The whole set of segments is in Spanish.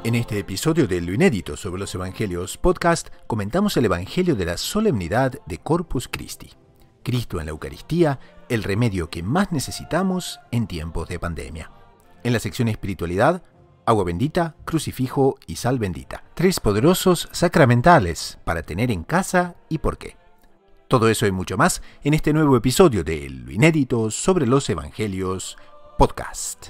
En este episodio de Lo Inédito sobre los Evangelios podcast, comentamos el Evangelio de la solemnidad de Corpus Christi. Cristo en la Eucaristía, el remedio que más necesitamos en tiempos de pandemia. En la sección Espiritualidad, agua bendita, crucifijo y sal bendita. 3 poderosos sacramentales para tener en casa y por qué. Todo eso y mucho más en este nuevo episodio de Lo Inédito sobre los Evangelios podcast.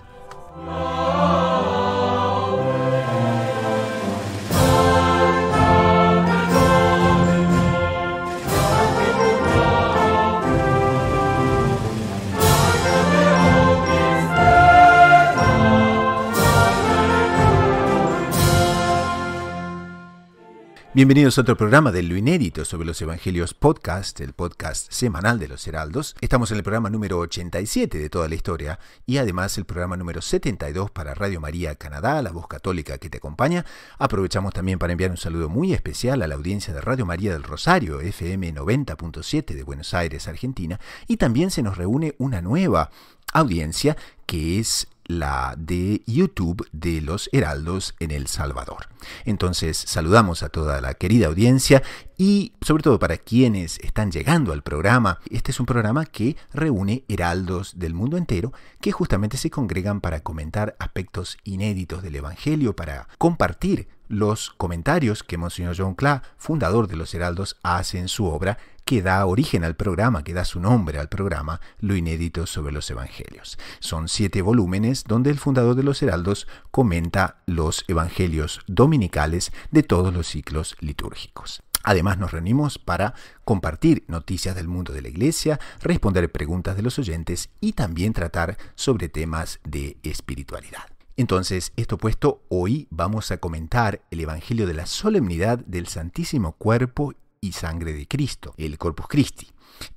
Bienvenidos a otro programa de Lo Inédito sobre los Evangelios podcast, el podcast semanal de los Heraldos. Estamos en el programa número 87 de toda la historia y además el programa número 72 para Radio María Canadá, la voz católica que te acompaña. Aprovechamos también para enviar un saludo muy especial a la audiencia de Radio María del Rosario, FM 90.7 de Buenos Aires, Argentina. Y también se nos reúne una nueva audiencia que es la de YouTube de los Heraldos en El Salvador. Entonces saludamos a toda la querida audiencia y sobre todo para quienes están llegando al programa. Este es un programa que reúne heraldos del mundo entero que justamente se congregan para comentar aspectos inéditos del Evangelio, para compartir los comentarios que Monseñor John Cla, fundador de los Heraldos, hace en su obra que da origen al programa, que da su nombre al programa, Lo Inédito sobre los Evangelios. Son 7 volúmenes donde el fundador de los Heraldos comenta los Evangelios dominicales de todos los ciclos litúrgicos. Además nos reunimos para compartir noticias del mundo de la Iglesia, responder preguntas de los oyentes y también tratar sobre temas de espiritualidad. Entonces, esto puesto, hoy vamos a comentar el Evangelio de la solemnidad del Santísimo Cuerpo y Sangre de Cristo, el Corpus Christi.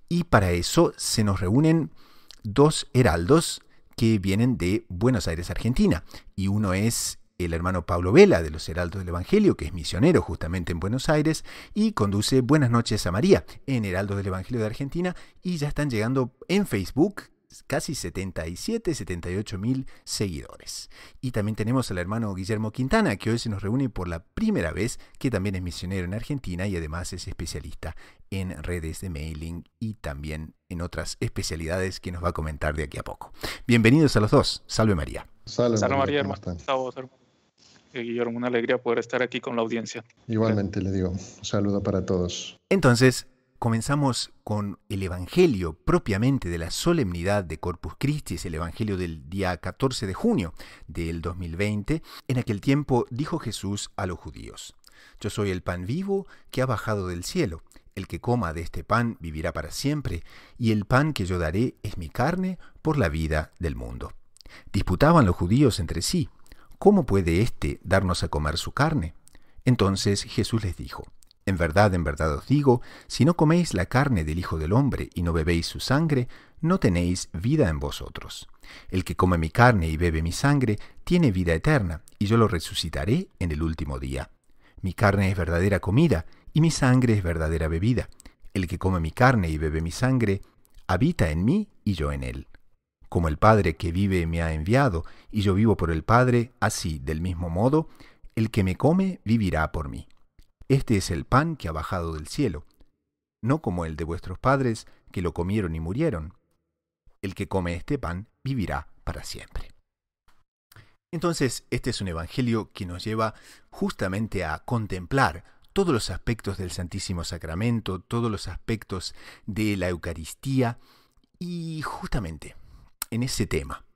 Y para eso se nos reúnen 2 heraldos que vienen de Buenos Aires, Argentina. Y uno es el hermano Pablo Vela, de los Heraldos del Evangelio, que es misionero justamente en Buenos Aires y conduce Buenas noches a María en Heraldos del Evangelio de Argentina. Y ya están llegando en Facebook casi 78 mil seguidores. Y también tenemos al hermano Guillermo Quintana, que hoy se nos reúne por la primera vez, que también es misionero en Argentina y además es especialista en redes de mailing y también en otras especialidades que nos va a comentar de aquí a poco. Bienvenidos a los dos. Salve María. Salve María, hermano. Guillermo, una alegría poder estar aquí con la audiencia. Igualmente le digo, un saludo para todos. Entonces, comenzamos con el Evangelio propiamente de la solemnidad de Corpus Christi, es el Evangelio del día 14 de junio del 2020. En aquel tiempo dijo Jesús a los judíos: Yo soy el pan vivo que ha bajado del cielo. El que coma de este pan vivirá para siempre, y el pan que yo daré es mi carne por la vida del mundo. Disputaban los judíos entre sí: ¿Cómo puede éste darnos a comer su carne? Entonces Jesús les dijo: en verdad os digo, si no coméis la carne del Hijo del Hombre y no bebéis su sangre, no tenéis vida en vosotros. El que come mi carne y bebe mi sangre tiene vida eterna, y yo lo resucitaré en el último día. Mi carne es verdadera comida, y mi sangre es verdadera bebida. El que come mi carne y bebe mi sangre, habita en mí y yo en él. Como el Padre que vive me ha enviado, y yo vivo por el Padre, así, del mismo modo, el que me come vivirá por mí. Este es el pan que ha bajado del cielo, no como el de vuestros padres, que lo comieron y murieron. El que come este pan vivirá para siempre. Entonces, este es un evangelio que nos lleva justamente a contemplar todos los aspectos del Santísimo Sacramento, todos los aspectos de la Eucaristía, y justamente en ese tema,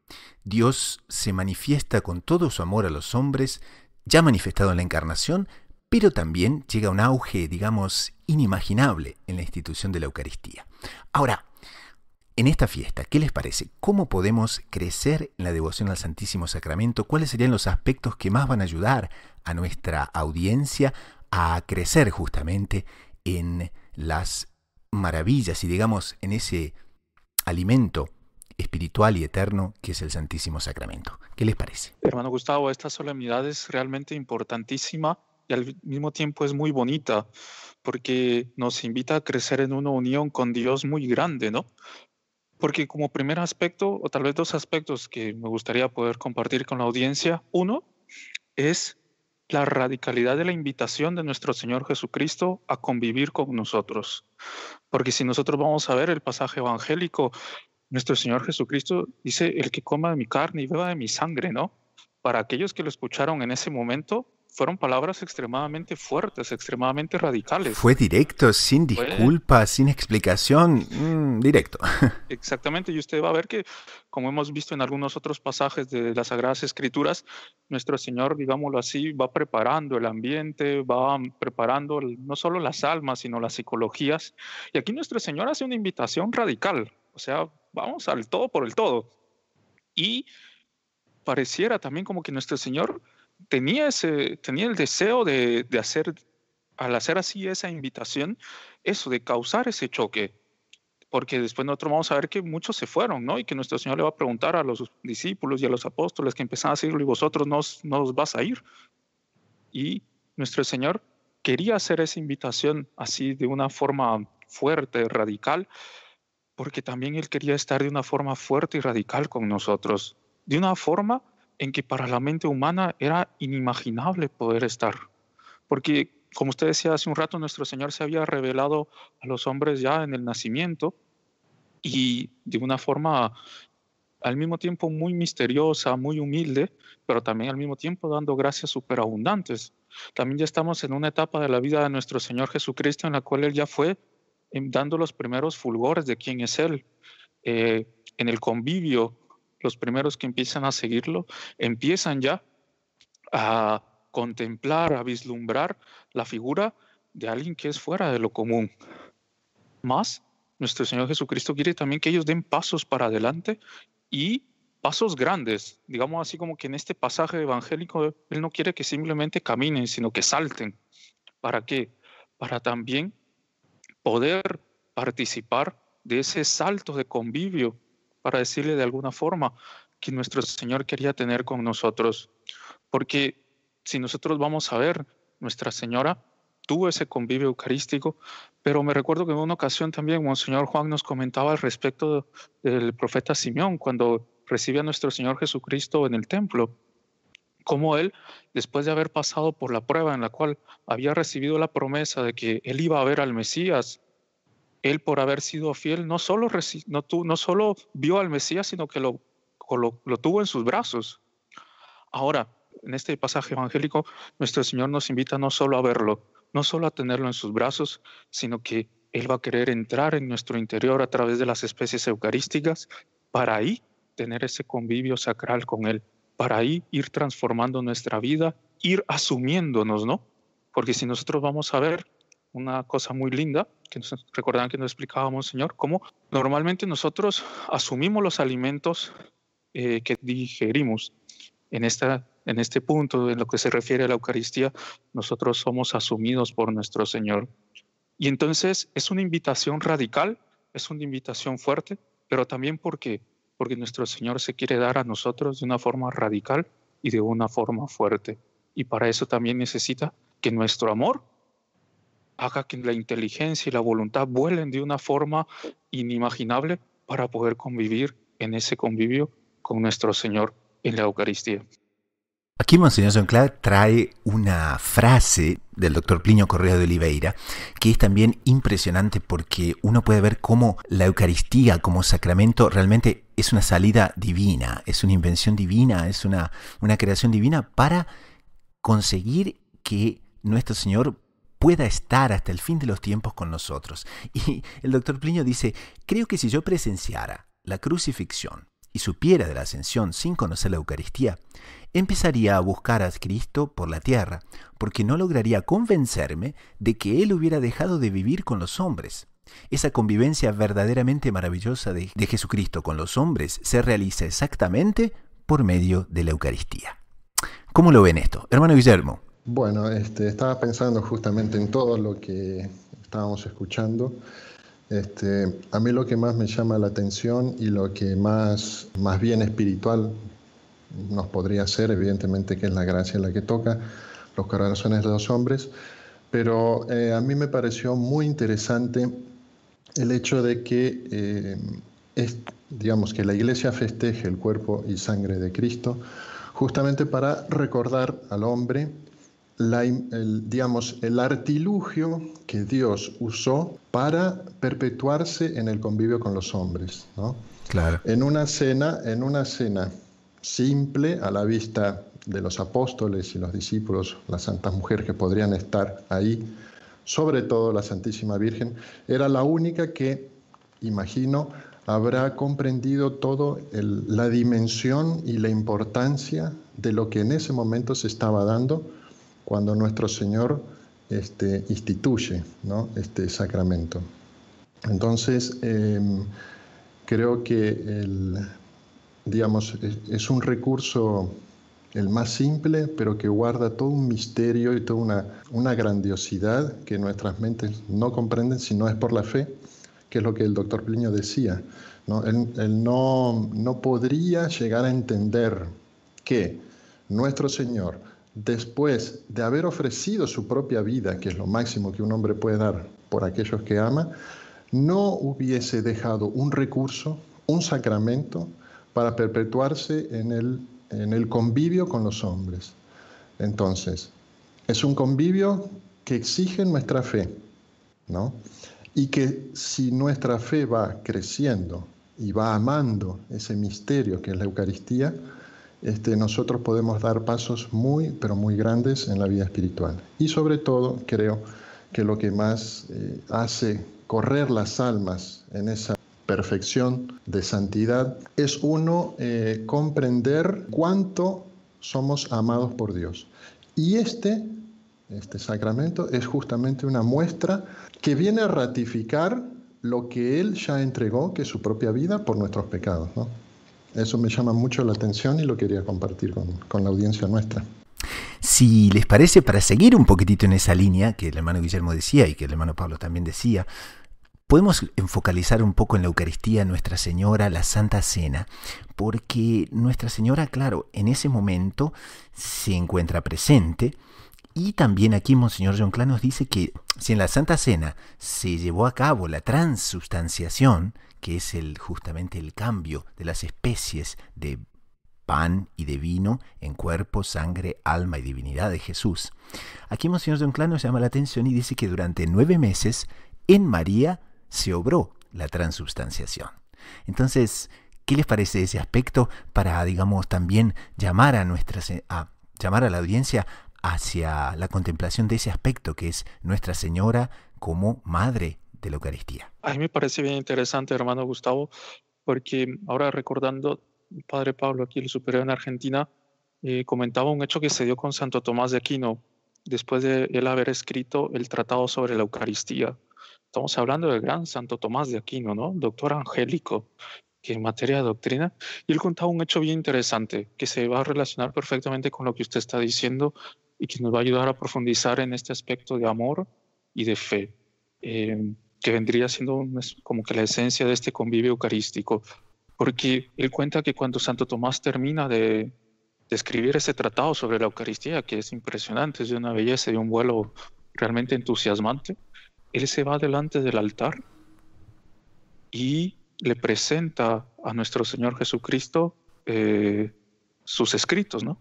Dios se manifiesta con todo su amor a los hombres, ya manifestado en la Encarnación, pero también llega un auge, digamos, inimaginable en la institución de la Eucaristía. Ahora, en esta fiesta, ¿qué les parece? ¿Cómo podemos crecer en la devoción al Santísimo Sacramento? ¿Cuáles serían los aspectos que más van a ayudar a nuestra audiencia a crecer justamente en las maravillas y, digamos, en ese alimento espiritual y eterno que es el Santísimo Sacramento? ¿Qué les parece? Hermano Gustavo, esta solemnidad es realmente importantísima y al mismo tiempo es muy bonita porque nos invita a crecer en una unión con Dios muy grande, ¿no? Porque como primer aspecto, o tal vez 2 aspectos que me gustaría poder compartir con la audiencia, uno es la radicalidad de la invitación de nuestro Señor Jesucristo a convivir con nosotros. Porque si nosotros vamos a ver el pasaje evangélico, nuestro Señor Jesucristo dice, el que coma de mi carne y beba de mi sangre, ¿no? Para aquellos que lo escucharon en ese momento, fueron palabras extremadamente fuertes, extremadamente radicales. Fue directo, sin disculpas, sin explicación, directo. Exactamente, y usted va a ver que, como hemos visto en algunos otros pasajes de las Sagradas Escrituras, nuestro Señor, digámoslo así, va preparando el ambiente, va preparando no solo las almas, sino las psicologías. Y aquí nuestro Señor hace una invitación radical, o sea, vamos al todo por el todo. Y pareciera también como que nuestro Señor tenía el deseo de hacer, al hacer así esa invitación, eso, de causar ese choque. Porque después nosotros vamos a ver que muchos se fueron, ¿no? Y que nuestro Señor le va a preguntar a los discípulos y a los apóstoles que empezaron a seguirlo, y vosotros no os vas a ir. Y nuestro Señor quería hacer esa invitación así de una forma fuerte, radical, porque también Él quería estar de una forma fuerte y radical con nosotros, de una forma en que para la mente humana era inimaginable poder estar. Porque, como usted decía hace un rato, nuestro Señor se había revelado a los hombres ya en el nacimiento, y de una forma al mismo tiempo muy misteriosa, muy humilde, pero también al mismo tiempo dando gracias superabundantes. También ya estamos en una etapa de la vida de nuestro Señor Jesucristo en la cual Él ya fue dando los primeros fulgores de quién es Él. En el convivio, los primeros que empiezan a seguirlo, empiezan ya a contemplar, a vislumbrar la figura de alguien que es fuera de lo común. Más, nuestro Señor Jesucristo quiere también que ellos den pasos para adelante, y pasos grandes, digamos así, como que en este pasaje evangélico Él no quiere que simplemente caminen, sino que salten. ¿Para qué? Para también poder participar de ese salto de convivio, para decirle de alguna forma que nuestro Señor quería tener con nosotros. Porque si nosotros vamos a ver, Nuestra Señora tuvo ese convivio eucarístico, pero me recuerdo que en una ocasión también Monseñor Juan nos comentaba al respecto del profeta Simeón, cuando recibe a nuestro Señor Jesucristo en el templo, cómo él, después de haber pasado por la prueba en la cual había recibido la promesa de que él iba a ver al Mesías, él, por haber sido fiel, no solo vio al Mesías, sino que lo tuvo en sus brazos. Ahora, en este pasaje evangélico, nuestro Señor nos invita no solo a verlo, no solo a tenerlo en sus brazos, sino que Él va a querer entrar en nuestro interior a través de las especies eucarísticas, para ahí tener ese convivio sacral con Él, para ahí ir transformando nuestra vida, ir asumiéndonos, ¿no? Porque si nosotros vamos a ver una cosa muy linda, que recordarán que nos explicábamos, Señor, cómo normalmente nosotros asumimos los alimentos que digerimos. En este punto, en lo que se refiere a la Eucaristía, nosotros somos asumidos por nuestro Señor. Y entonces es una invitación radical, es una invitación fuerte, pero también porque nuestro Señor se quiere dar a nosotros de una forma radical y de una forma fuerte. Y para eso también necesita que nuestro amor haga que la inteligencia y la voluntad vuelen de una forma inimaginable, para poder convivir en ese convivio con nuestro Señor en la Eucaristía. Aquí Monseñor Jonclar trae una frase del doctor Plinio Correa de Oliveira que es también impresionante, porque uno puede ver cómo la Eucaristía como sacramento realmente es una salida divina, es una invención divina, es una creación divina para conseguir que nuestro Señor pueda estar hasta el fin de los tiempos con nosotros. Y el doctor Plinio dice: creo que si yo presenciara la crucifixión y supiera de la ascensión sin conocer la Eucaristía, empezaría a buscar a Cristo por la tierra, porque no lograría convencerme de que Él hubiera dejado de vivir con los hombres. Esa convivencia verdaderamente maravillosa de Jesucristo con los hombres se realiza exactamente por medio de la Eucaristía. ¿Cómo lo ven esto, hermano Guillermo? Bueno, estaba pensando justamente en todo lo que estábamos escuchando. A mí lo que más me llama la atención y lo que más bien espiritual nos podría ser, evidentemente, que es la gracia la que toca los corazones de los hombres, pero a mí me pareció muy interesante el hecho de que, digamos, que la Iglesia festeje el cuerpo y sangre de Cristo, justamente para recordar al hombre digamos, el artilugio que Dios usó para perpetuarse en el convivio con los hombres, ¿no? Claro. En una cena simple a la vista de los apóstoles y los discípulos, las santas mujeres que podrían estar ahí, sobre todo la Santísima Virgen, era la única que, imagino, habrá comprendido toda la dimensión y la importancia de lo que en ese momento se estaba dando cuando nuestro Señor instituye, ¿no?, este sacramento. Entonces, creo que digamos, es un recurso el más simple, pero que guarda todo un misterio y toda una grandiosidad que nuestras mentes no comprenden si no es por la fe, que es lo que el doctor Plinio decía, ¿no? Él no podría llegar a entender que nuestro Señor, después de haber ofrecido su propia vida, que es lo máximo que un hombre puede dar por aquellos que ama, no hubiese dejado un recurso, un sacramento, para perpetuarse en el convivio con los hombres. Entonces, es un convivio que exige nuestra fe, ¿no? Y que si nuestra fe va creciendo y va amando ese misterio que es la Eucaristía, nosotros podemos dar pasos muy, pero muy grandes en la vida espiritual. Y sobre todo, creo que lo que más hace correr las almas en esa perfección de santidad es uno comprender cuánto somos amados por Dios. Y este sacramento es justamente una muestra que viene a ratificar lo que Él ya entregó, que es su propia vida, por nuestros pecados, ¿no? Eso me llama mucho la atención y lo quería compartir con la audiencia nuestra. Si les parece, para seguir un poquitito en esa línea que el hermano Guillermo decía y que el hermano Pablo también decía, podemos focalizar un poco en la Eucaristía, Nuestra Señora, la Santa Cena, porque Nuestra Señora, claro, en ese momento se encuentra presente. Y también aquí Monseñor John Clan nos dice que si en la Santa Cena se llevó a cabo la transubstanciación, que es justamente el cambio de las especies de pan y de vino en cuerpo, sangre, alma y divinidad de Jesús, aquí Monseñor John Clan nos llama la atención y dice que durante 9 meses en María se obró la transubstanciación. Entonces, ¿qué les parece ese aspecto para, digamos, también llamar a la audiencia hacia la contemplación de ese aspecto que es Nuestra Señora como Madre de la Eucaristía? A mí me parece bien interesante, hermano Gustavo, porque ahora recordando, el padre Pablo, aquí el superior en Argentina, comentaba un hecho que se dio con Santo Tomás de Aquino, después de él haber escrito el Tratado sobre la Eucaristía. Estamos hablando del gran Santo Tomás de Aquino, ¿no? Doctor angélico, que en materia de doctrina, y él contaba un hecho bien interesante que se va a relacionar perfectamente con lo que usted está diciendo y que nos va a ayudar a profundizar en este aspecto de amor y de fe, que vendría siendo como que la esencia de este convivio eucarístico, porque él cuenta que cuando Santo Tomás termina de escribir ese tratado sobre la Eucaristía, que es impresionante, es de una belleza y un vuelo realmente entusiasmante, él se va delante del altar y le presenta a nuestro Señor Jesucristo sus escritos, ¿no?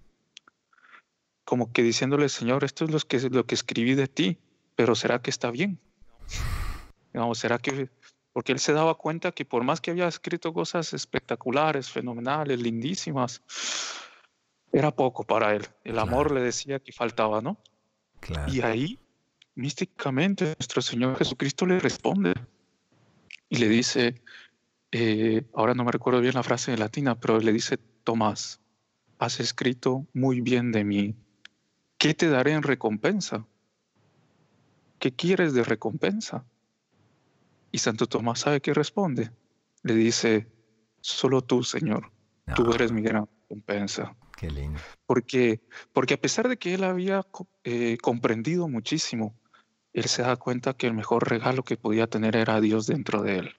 Como que diciéndole, Señor, esto es lo que escribí de ti, pero ¿será que está bien? Digamos, ¿será que...? Porque él se daba cuenta que por más que había escrito cosas espectaculares, fenomenales, lindísimas, era poco para él. El amor le decía que faltaba, ¿no? Claro. Y ahí, místicamente, nuestro Señor Jesucristo le responde y le dice, ahora no me recuerdo bien la frase en latina, pero le dice, Tomás, has escrito muy bien de mí. ¿Qué te daré en recompensa? ¿Qué quieres de recompensa? Y Santo Tomás, ¿sabe qué responde? Le dice, solo tú, Señor, tú eres mi gran recompensa. Qué lindo. Porque a pesar de que él había comprendido muchísimo, él se da cuenta que el mejor regalo que podía tener era a Dios dentro de él.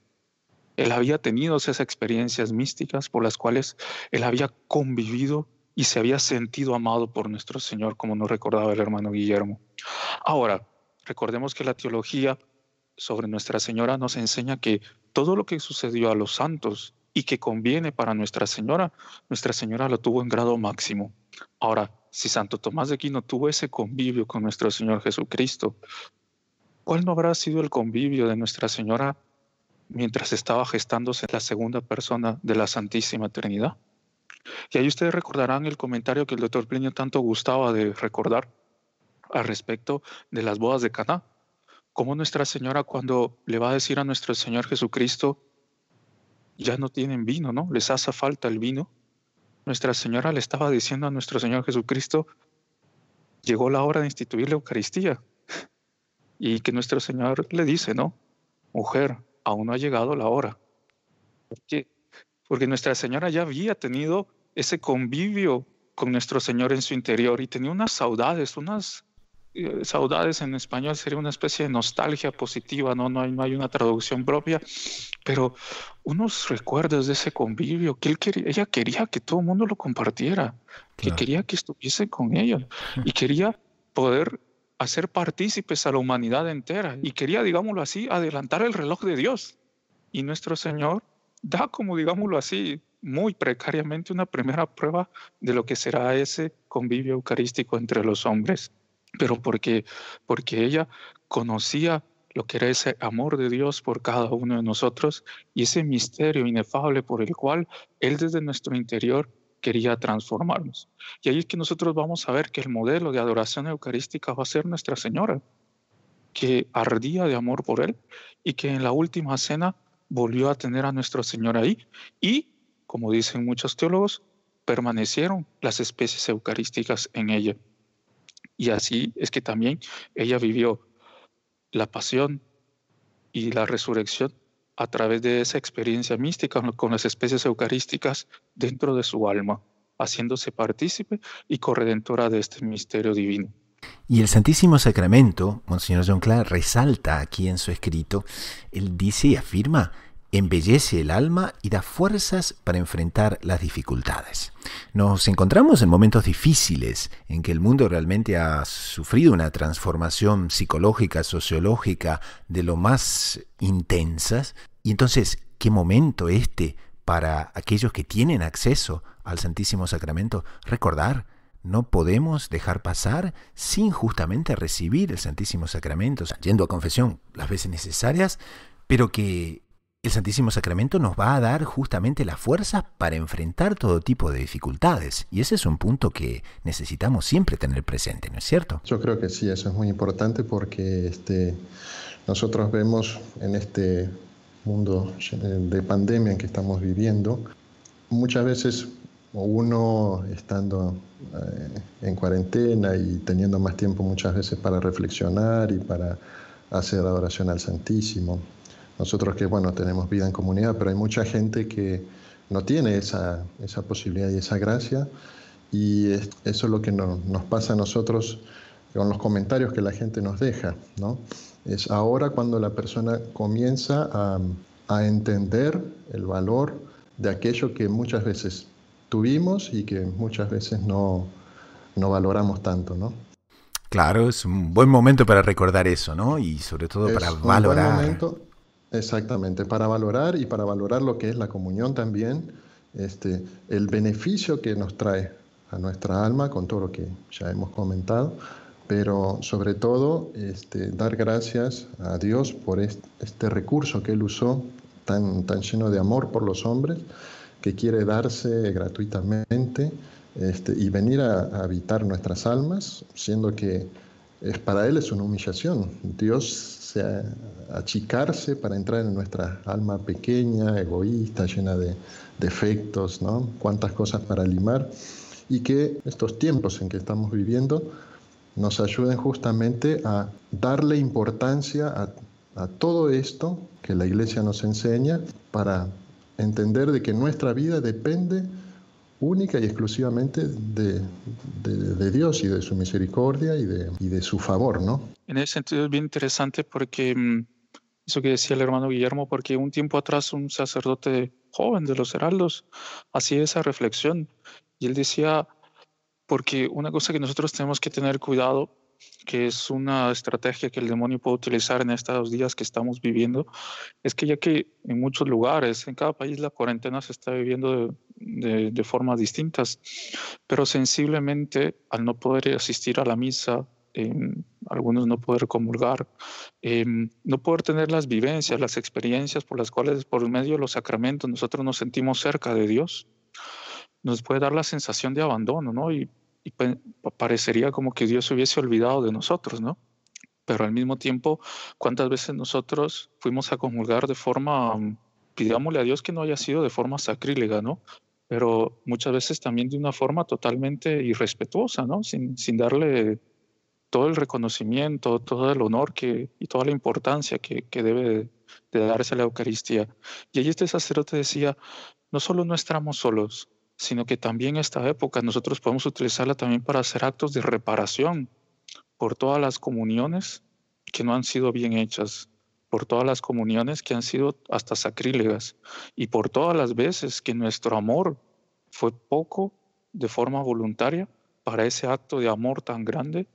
Él había tenido esas experiencias místicas por las cuales él había convivido y se había sentido amado por nuestro Señor, como nos recordaba el hermano Guillermo. Ahora, recordemos que la teología sobre Nuestra Señora nos enseña que todo lo que sucedió a los santos y que conviene para Nuestra Señora lo tuvo en grado máximo. Ahora, si Santo Tomás de Aquino tuvo ese convivio con nuestro Señor Jesucristo, ¿cuál no habrá sido el convivio de Nuestra Señora mientras estaba gestándose la segunda persona de la Santísima Trinidad? Y ahí ustedes recordarán el comentario que el doctor Plinio tanto gustaba de recordar al respecto de las bodas de Caná. Cómo Nuestra Señora, cuando le va a decir a nuestro Señor Jesucristo, ya no tienen vino, ¿no? Les hace falta el vino. Nuestra Señora le estaba diciendo a nuestro Señor Jesucristo, llegó la hora de instituir la Eucaristía. Y que nuestro Señor le dice, ¿no? Mujer, aún no ha llegado la hora. ¿Por qué? Porque Nuestra Señora ya había tenido ese convivio con nuestro Señor en su interior y tenía unas saudades en español sería una especie de nostalgia positiva, ¿no? No hay una traducción propia, pero unos recuerdos de ese convivio que ella quería que todo el mundo lo compartiera, que Claro. quería que estuviese con ellos y quería poder hacer partícipes a la humanidad entera y quería, digámoslo así, adelantar el reloj de Dios. Y nuestro Señor da, como digámoslo así, muy precariamente una primera prueba de lo que será ese convivio eucarístico entre los hombres. Pero porque ella conocía lo que era ese amor de Dios por cada uno de nosotros y ese misterio inefable por el cual Él desde nuestro interior quería transformarnos. Y ahí es que nosotros vamos a ver que el modelo de adoración eucarística va a ser Nuestra Señora, que ardía de amor por Él y que en la última cena volvió a tener a nuestro Señor ahí y, como dicen muchos teólogos, permanecieron las especies eucarísticas en ella. Y así es que también ella vivió la pasión y la resurrección a través de esa experiencia mística con las especies eucarísticas dentro de su alma, haciéndose partícipe y corredentora de este misterio divino. Y el Santísimo Sacramento, Monseñor John Clark resalta aquí en su escrito, él dice y afirma, embellece el alma y da fuerzas para enfrentar las dificultades. Nos encontramos en momentos difíciles en que el mundo realmente ha sufrido una transformación psicológica, sociológica de lo más intensas. Y entonces, ¿qué momento para aquellos que tienen acceso al Santísimo Sacramento? Recordar, no podemos dejar pasar sin justamente recibir el Santísimo Sacramento, yendo a confesión las veces necesarias, pero que el Santísimo Sacramento nos va a dar justamente la fuerza para enfrentar todo tipo de dificultades. Y ese es un punto que necesitamos siempre tener presente, ¿no es cierto? Yo creo que sí, eso es muy importante porque nosotros vemos en este mundo de pandemia en que estamos viviendo, muchas veces uno estando en cuarentena y teniendo más tiempo muchas veces para reflexionar y para hacer adoración al Santísimo. Nosotros que, bueno, tenemos vida en comunidad, pero hay mucha gente que no tiene esa posibilidad y esa gracia, y eso es lo que nos pasa a nosotros con los comentarios que la gente nos deja, ¿no? Es ahora cuando la persona comienza a entender el valor de aquello que muchas veces tuvimos y que muchas veces no valoramos tanto, ¿no? Claro, es un buen momento para recordar eso, ¿no? Y sobre todo para valorar. Un buen momento, exactamente, para valorar y para valorar lo que es la comunión también, el beneficio que nos trae a nuestra alma con todo lo que ya hemos comentado, pero sobre todo dar gracias a Dios por este recurso que Él usó tan lleno de amor por los hombres, que quiere darse gratuitamente y venir a habitar nuestras almas, siendo que para Él es una humillación. Dios achicarse para entrar en nuestra alma pequeña, egoísta, llena de defectos, ¿no? Cuántas cosas para limar, y que estos tiempos en que estamos viviendo nos ayuden justamente a darle importancia a todo esto que la Iglesia nos enseña, para entender de que nuestra vida depende única y exclusivamente de Dios y de su misericordia y de su favor, ¿no? En ese sentido es bien interesante porque eso que decía el hermano Guillermo, porque un tiempo atrás un sacerdote joven de los Heraldos hacía esa reflexión y él decía, porque una cosa que nosotros tenemos que tener cuidado que es una estrategia que el demonio puede utilizar en estos días que estamos viviendo, es que ya que en muchos lugares, en cada país, la cuarentena se está viviendo de formas distintas, pero sensiblemente al no poder asistir a la misa, algunos no poder comulgar, no poder tener las vivencias, las experiencias por las cuales por medio de los sacramentos nosotros nos sentimos cerca de Dios, nos puede dar la sensación de abandono, ¿no? Y parecería como que Dios se hubiese olvidado de nosotros, ¿no? Pero al mismo tiempo, ¿cuántas veces nosotros fuimos a comulgar de forma, pidámosle a Dios que no haya sido de forma sacrílega, ¿no? Pero muchas veces también de una forma totalmente irrespetuosa, ¿no? Sin darle todo el reconocimiento, todo el honor y toda la importancia que debe de darse a la Eucaristía. Y allí este sacerdote decía, no solo no estamos solos, sino que también esta época nosotros podemos utilizarla también para hacer actos de reparación por todas las comuniones que no han sido bien hechas, por todas las comuniones que han sido hasta sacrílegas y por todas las veces que nuestro amor fue poco de forma voluntaria para ese acto de amor tan grande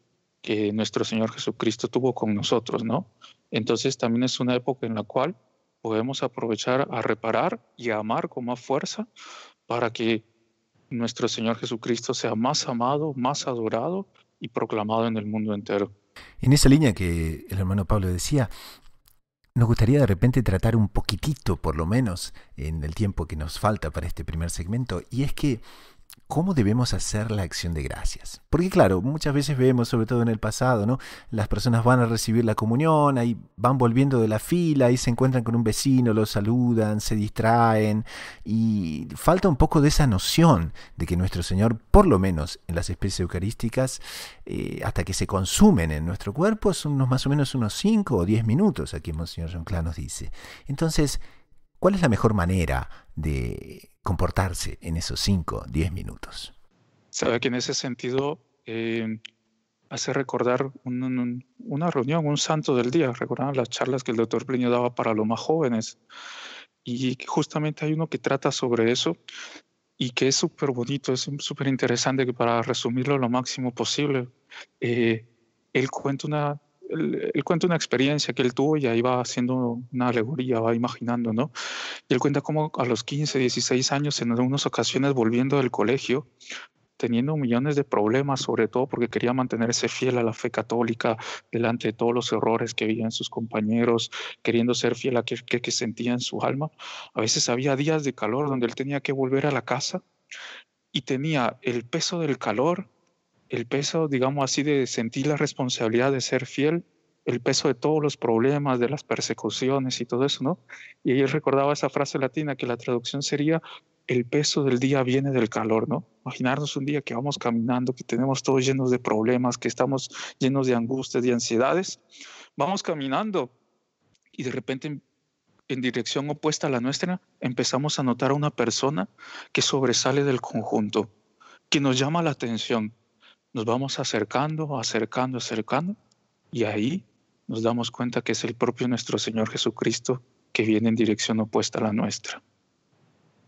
que nuestro Señor Jesucristo tuvo con nosotros, ¿no? Entonces también es una época en la cual podemos aprovechar a reparar y a amar con más fuerza para que nuestro Señor Jesucristo sea más amado, más adorado y proclamado en el mundo entero. En esa línea que el hermano Pablo decía, nos gustaría de repente tratar un poquitito, por lo menos, en el tiempo que nos falta para este primer segmento, y es que ¿cómo debemos hacer la acción de gracias? Porque claro, muchas veces vemos, sobre todo en el pasado, ¿no? Las personas van a recibir la comunión, ahí van volviendo de la fila, ahí se encuentran con un vecino, lo saludan, se distraen y falta un poco de esa noción de que nuestro Señor, por lo menos en las especies eucarísticas, hasta que se consumen en nuestro cuerpo, son más o menos unos 5 o 10 minutos, aquí Monseñor Jonclá nos dice. Entonces, ¿cuál es la mejor manera de comportarse en esos 5, 10 minutos? Sabe que en ese sentido hace recordar una reunión, un santo del día. Recordaban las charlas que el doctor Plinio daba para los más jóvenes. Y justamente hay uno que trata sobre eso y que es súper bonito, es súper interesante, que para resumirlo lo máximo posible, él cuenta él cuenta una experiencia que él tuvo y ahí va haciendo una alegoría, va imaginando, ¿no? Y él cuenta cómo a los 15, 16 años, en algunas ocasiones volviendo del colegio, teniendo millones de problemas, sobre todo porque quería mantenerse fiel a la fe católica delante de todos los errores que veían sus compañeros, queriendo ser fiel a que sentía en su alma. A veces había días de calor donde él tenía que volver a la casa y tenía el peso del calor, el peso, digamos así, de sentir la responsabilidad de ser fiel, el peso de todos los problemas, de las persecuciones y todo eso, ¿no? Y él recordaba esa frase latina que la traducción sería: el peso del día viene del calor, ¿no? Imaginarnos un día que vamos caminando, que tenemos todos llenos de problemas, que estamos llenos de angustias, de ansiedades. Vamos caminando y de repente en dirección opuesta a la nuestra empezamos a notar a una persona que sobresale del conjunto, que nos llama la atención. Nos vamos acercando, acercando, acercando y ahí nos damos cuenta que es el propio nuestro Señor Jesucristo que viene en dirección opuesta a la nuestra.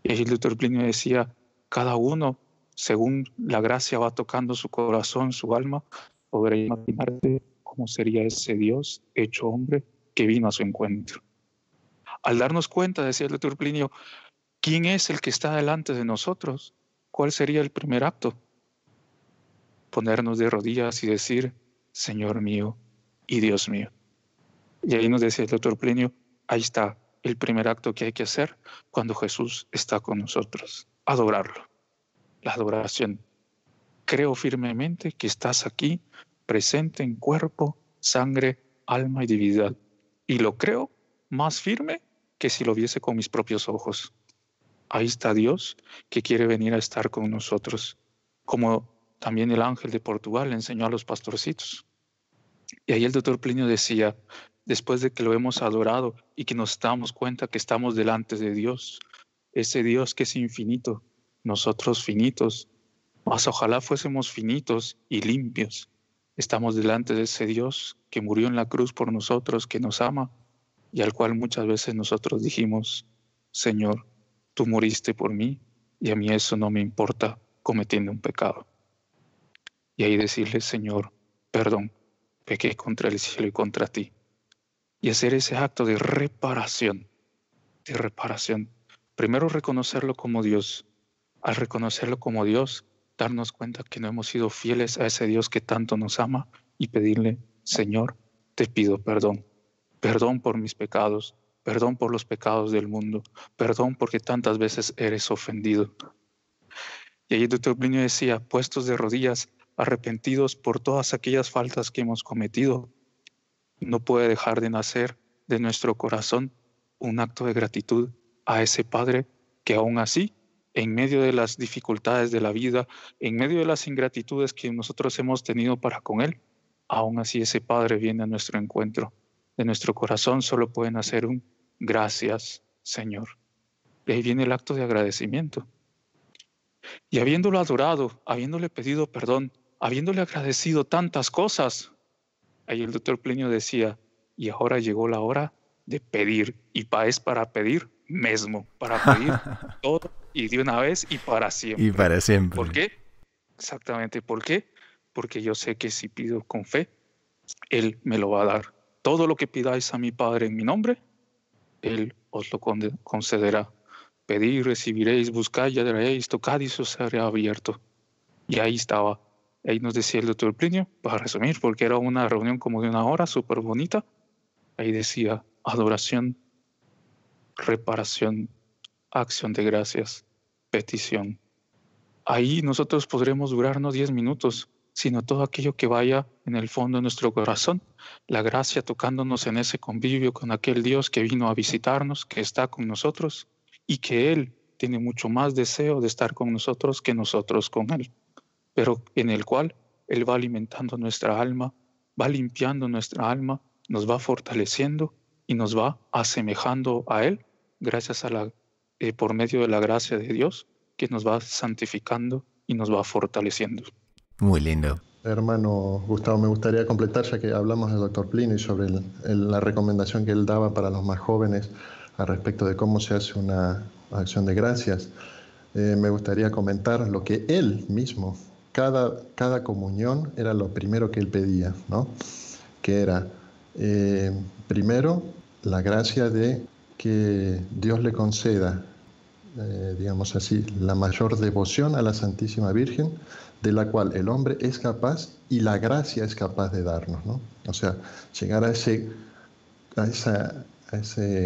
Y el doctor Plinio decía, cada uno, según la gracia va tocando su corazón, su alma, podrá imaginarte cómo sería ese Dios hecho hombre que vino a su encuentro. Al darnos cuenta, decía el doctor Plinio, ¿quién es el que está delante de nosotros? ¿Cuál sería el primer acto? Ponernos de rodillas y decir, Señor mío y Dios mío. Y ahí nos decía el doctor Plinio, ahí está el primer acto que hay que hacer cuando Jesús está con nosotros, adorarlo, la adoración. Creo firmemente que estás aquí, presente en cuerpo, sangre, alma y divinidad. Y lo creo más firme que si lo viese con mis propios ojos. Ahí está Dios que quiere venir a estar con nosotros, como también el ángel de Portugal le enseñó a los pastorcitos. Y ahí el doctor Plinio decía, después de que lo hemos adorado y que nos damos cuenta que estamos delante de Dios, ese Dios que es infinito, nosotros finitos, mas ojalá fuésemos finitos y limpios. Estamos delante de ese Dios que murió en la cruz por nosotros, que nos ama y al cual muchas veces nosotros dijimos, Señor, tú moriste por mí y a mí eso no me importa cometiendo un pecado. Y ahí decirle, Señor, perdón, pequé contra el cielo y contra ti. Y hacer ese acto de reparación, Primero reconocerlo como Dios. Al reconocerlo como Dios, darnos cuenta que no hemos sido fieles a ese Dios que tanto nos ama y pedirle, Señor, te pido perdón. Perdón por mis pecados, perdón por los pecados del mundo, perdón porque tantas veces eres ofendido. Y ahí el doctor Plinio decía, puestos de rodillas, arrepentidos por todas aquellas faltas que hemos cometido, no puede dejar de nacer de nuestro corazón un acto de gratitud a ese Padre que aún así, en medio de las dificultades de la vida, en medio de las ingratitudes que nosotros hemos tenido para con Él, aún así ese Padre viene a nuestro encuentro. De nuestro corazón solo pueden hacer un gracias, Señor. Y ahí viene el acto de agradecimiento. Y habiéndolo adorado, habiéndole pedido perdón, habiéndole agradecido tantas cosas, ahí el doctor Plinio decía, y ahora llegó la hora de pedir, y es para pedir mismo, para pedir todo y de una vez y para siempre. Y para siempre. ¿Por qué? Exactamente, ¿por qué? Porque yo sé que si pido con fe, Él me lo va a dar. Todo lo que pidáis a mi Padre en mi nombre, Él os lo concederá. Pedid, recibiréis, buscad y hallaréis, tocad y se os será abierto. Y ahí estaba. Ahí nos decía el doctor Plinio, para resumir, porque era una reunión como de una hora, súper bonita. Ahí decía, adoración, reparación, acción de gracias, petición. Ahí nosotros podremos durar no 10 minutos, sino todo aquello que vaya en el fondo de nuestro corazón. La gracia tocándonos en ese convivio con aquel Dios que vino a visitarnos, que está con nosotros y que Él tiene mucho más deseo de estar con nosotros que nosotros con Él, pero en el cual Él va alimentando nuestra alma, va limpiando nuestra alma, nos va fortaleciendo y nos va asemejando a Él gracias a por medio de la gracia de Dios que nos va santificando y nos va fortaleciendo. Muy lindo. Hermano Gustavo, me gustaría completar, ya que hablamos del doctor Plinio y sobre la recomendación que él daba para los más jóvenes al respecto de cómo se hace una acción de gracias. Me gustaría comentar lo que él mismo, cada comunión era lo primero que él pedía, ¿no? Que era, primero, la gracia de que Dios le conceda, digamos así, la mayor devoción a la Santísima Virgen, de la cual el hombre es capaz y la gracia es capaz de darnos, ¿no? O sea, llegar a ese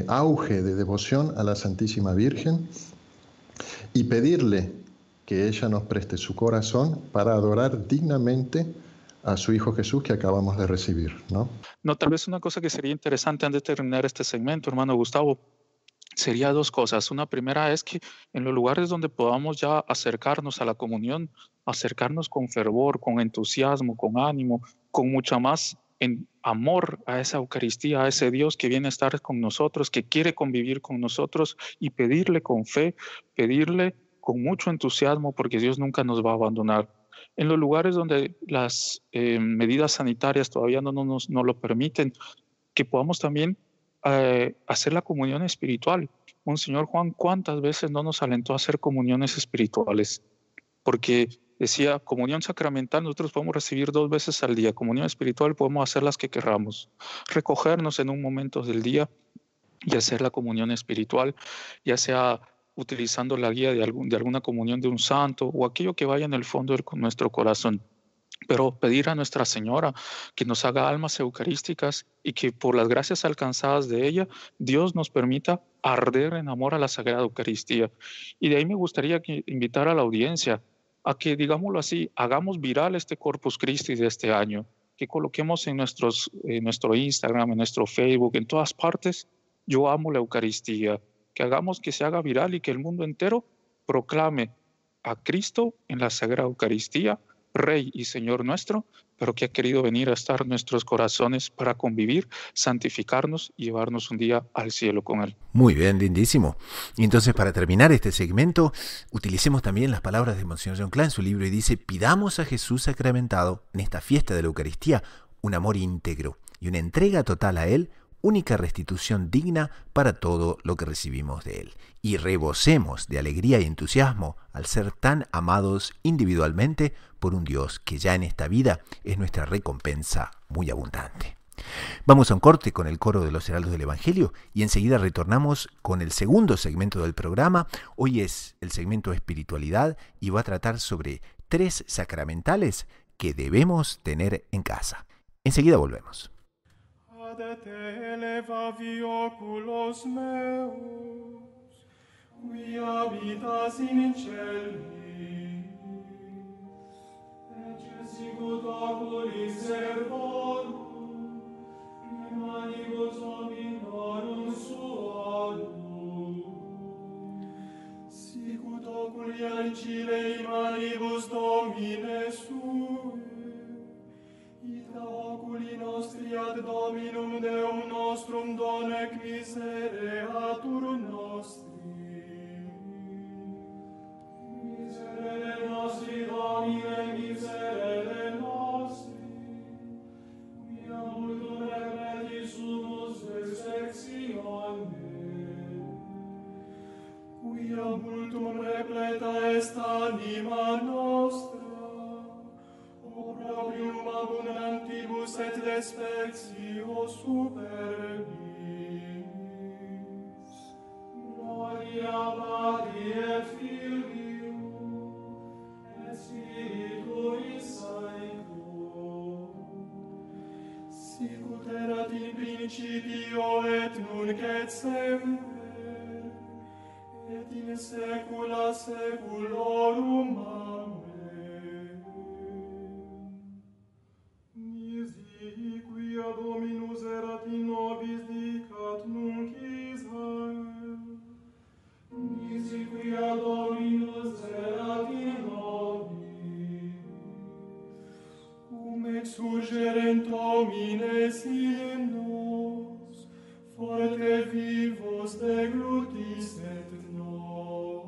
auge de devoción a la Santísima Virgen y pedirle que ella nos preste su corazón para adorar dignamente a su Hijo Jesús que acabamos de recibir, ¿no? No, tal vez una cosa que sería interesante antes de terminar este segmento, hermano Gustavo, sería dos cosas. Una primera es que en los lugares donde podamos ya acercarnos a la comunión, acercarnos con fervor, con entusiasmo, con ánimo, con mucha más en amor a esa Eucaristía, a ese Dios que viene a estar con nosotros, que quiere convivir con nosotros y pedirle con fe, pedirle con mucho entusiasmo, porque Dios nunca nos va a abandonar. En los lugares donde las medidas sanitarias todavía no lo permiten, que podamos también hacer la comunión espiritual. Monseñor Juan, ¿cuántas veces no nos alentó a hacer comuniones espirituales? Porque decía, comunión sacramental nosotros podemos recibir 2 veces al día, comunión espiritual podemos hacer las que querramos, recogernos en un momento del día y hacer la comunión espiritual, ya sea utilizando la guía de alguna comunión de un santo o aquello que vaya en el fondo de nuestro corazón. Pero pedir a Nuestra Señora que nos haga almas eucarísticas y que por las gracias alcanzadas de ella, Dios nos permita arder en amor a la Sagrada Eucaristía. Y de ahí me gustaría invitar a la audiencia a que, digámoslo así, hagamos viral este Corpus Christi de este año, que coloquemos en nuestro Instagram, en nuestro Facebook, en todas partes, yo amo la Eucaristía, que hagamos que se haga viral y que el mundo entero proclame a Cristo en la Sagrada Eucaristía, Rey y Señor nuestro, pero que ha querido venir a estar en nuestros corazones para convivir, santificarnos y llevarnos un día al cielo con Él. Muy bien, lindísimo. Y entonces, para terminar este segmento, utilicemos también las palabras de Monseñor John Cla en su libro y dice: pidamos a Jesús sacramentado en esta fiesta de la Eucaristía un amor íntegro y una entrega total a Él, única restitución digna para todo lo que recibimos de Él. Y rebosemos de alegría y entusiasmo al ser tan amados individualmente por un Dios que ya en esta vida es nuestra recompensa muy abundante. Vamos a un corte con el coro de los Heraldos del Evangelio y enseguida retornamos con el segundo segmento del programa. Hoy es el segmento Espiritualidad y va a tratar sobre 3 sacramentales que debemos tener en casa. Enseguida volvemos. Ad te elevavi oculos meus, qui habitas in celis, ecce sicut oculis servorum, manibus hominorum suadum. Sicut oculi ancilei manibus Domine sue, ita oculi nostri ad Dominum Deum nostrum donec misereatur nostri. Miserere nostri Domine, miserere nostri, quia multum repleti sumus vexatione, quia multum repleta est anima nostra, opprobrium abundantibus et despectio superbis. Gloria Patri et Filio et Spiritui Sancto, sicut erat in principio et nunc et semper, et in saecula saeculorum. Amen. Nisi quia Dominus erat in nobis dicat nunc Israel, nisi quia Dominus erat in nobis, cum exsurgerent homines in nos, forte vivos deglutis et nos,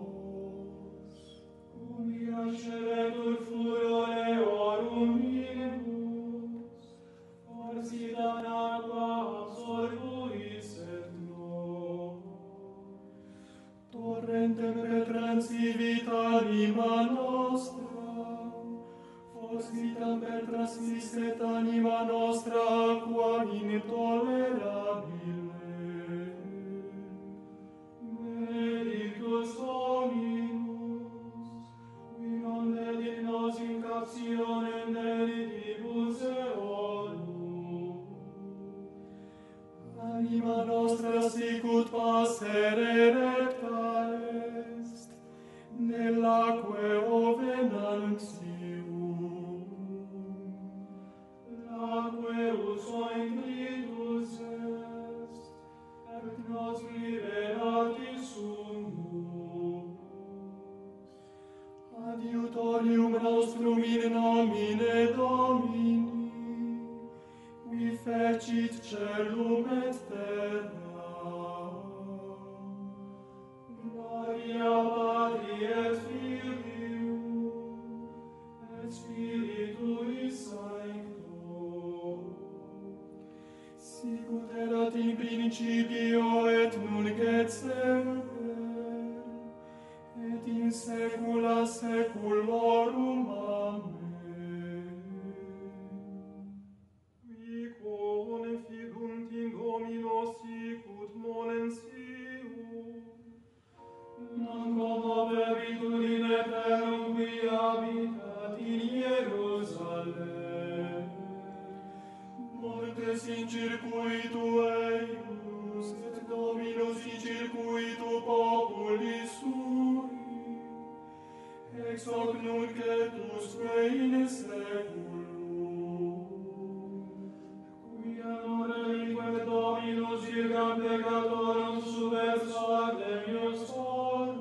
cum iasceretur furore orum minus, forsitam aqua absorbuis et nos, torrentem petransivit anima nostra, forsitam pertransisset anima nostra aquam intolerabile. Benedictus Dominus, qui non dedit nos in captionem delitibus eorum. Anima nostra sicut passere recta est, nell'aque ove nantium. L'aque uso intritus est, et nos liberati sumus. Adiutorium nostrum in nomine Domini, qui fecit celum et terra. Gloria Patri et Filio et Spiritui Sancto, sicut erat in principio et nunc et semper, et in saecula saeculorum. Amen. Qui confidunt in Domino sicut monensium, non como perbitur in aeternum qui habitat in Hierusalem. Montes in circuitu eius, et Dominus in circuitu populi sui, ex hoc nunc et usque in saeculum. Quia non reliquet Dominus virgam peccatorum subverso ad Deus forum,